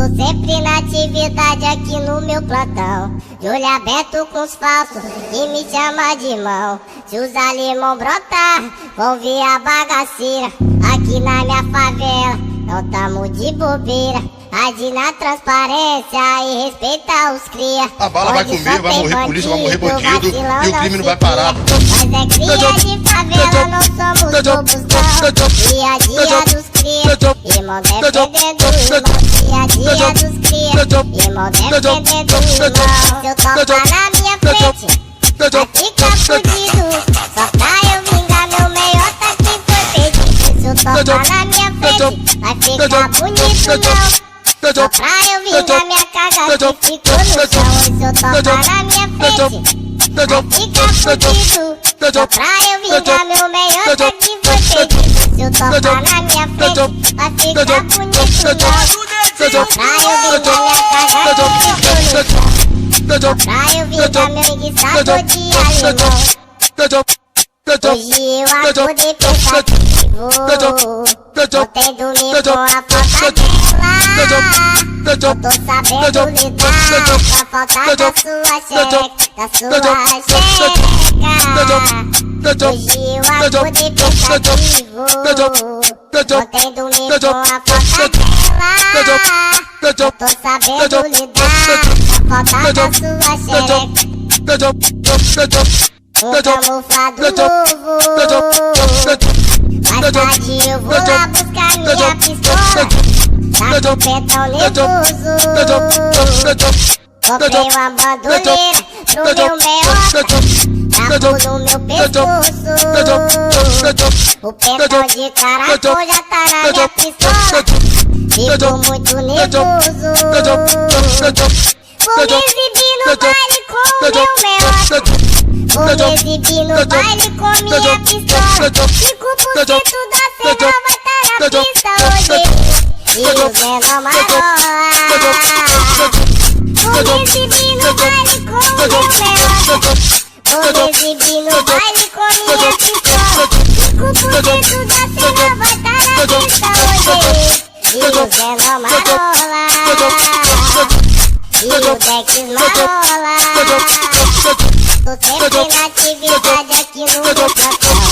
Tô sempre na atividade aqui no meu plantão, de olho aberto com os falsos que me chama de irmão. Se os alemão brotar, vão ver a bagaceira aqui na minha favela. Não tamo de bobeira, age na transparência e respeita os cria. A bala vai comer, vai morrer polícia, vai morrer bandido e o crime não vai parar. Nós é cria de favela, não somos bobos não. Dia a dia dos cria, irmão defendendo o irmão. Dia a dia dos cria, irmão defendendo o irmão. Se eu tocar na minha frente, vai ficar fudido. Só pra eu vingar meu meiota que foi perdido. Se eu tocar na minha frente, vai ficar bonito não. Só pra eu vingar minha caga que ficou no chão. Se eu tocar na minha frente, vai ficar fudido. Só pra eu vingar meu meiota que foi perdido. Se eu tocar na minha frente, vai ficar bonito não. Só pra eu vingar minha caga que ficou no chão. Só pra eu vingar meu enguiçado de alemão. Hoje eu acordei pensativo, ontem dormi com a falta dela. Eu tô sabendo lidar com a falta da sua checa, da sua checa. Hoje eu acordei pensativo, ontem dormi com a falta dela. Eu tô sabendo lidar com a falta da sua checa. Um camuflado novo, mais tarde eu vou lá buscar minha pistola. Tá com o petão nervoso, comprei uma bandoleira pro meu meiota, taco no meu pescoço. O petão de caracol já tá na minha pistola, fico muito nervoso. Vou me exibir no baile com meu meiota. Vou me exibir no baile com minha pistola. 5% da cena vai tá na pista hoje. E o Zé Marola. Vou me exibir no baile com meu meiota. Vou me exibir no baile com minha pistola. 5% da cena vai tá na pista hoje. E o Zé Marola. E o Dex Marola. Tô sempre na atividade aqui no meu plantão,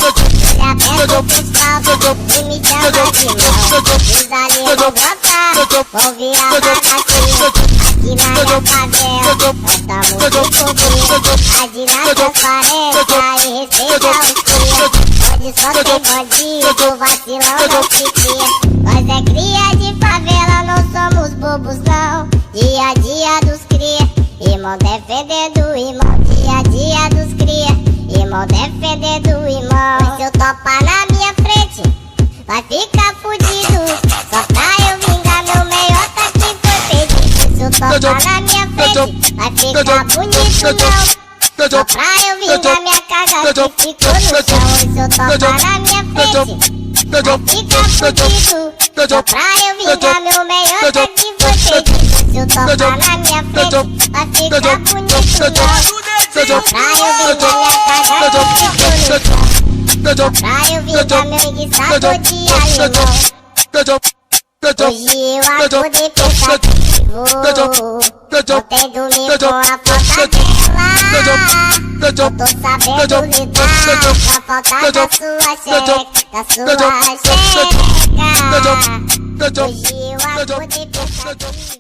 já pego pros falsos e me chama de irmão. Os alemão brotar, vão virar bagaceira aqui na minha favela. Nós tamo de bobeira, age na transparência e respeita os cria. Onde só tem bandido, vacilão não se cria. Nós é cria de favela, não somos bobos não. Dia a dia dos cria, irmão defendendo o irmão. Dia a dia dos cria, irmão defendendo o irmão. E se eu topar na minha frente, vai ficar fudido. Só pra eu vingar meu meiota que foi perdido. Se eu topar na minha frente, vai ficar bonito não. Só pra eu vingar minha caga que ficou no chão. E se eu topar na minha frente, vai ficar fudido. Só pra eu vingar meu meiota que foi perdido. Se eu topar na minha frente, vai ficar bonito não. Só pra eu vingar minha caga que ficou no chão. Só pra eu vingar meu enguiçado de alemão. Hoje eu acordei pensativo, ontem dormi com a falta dela. Eu tô sabendo lidar com a falta da sua checa, da sua checa. Hoje eu acordei pensativo.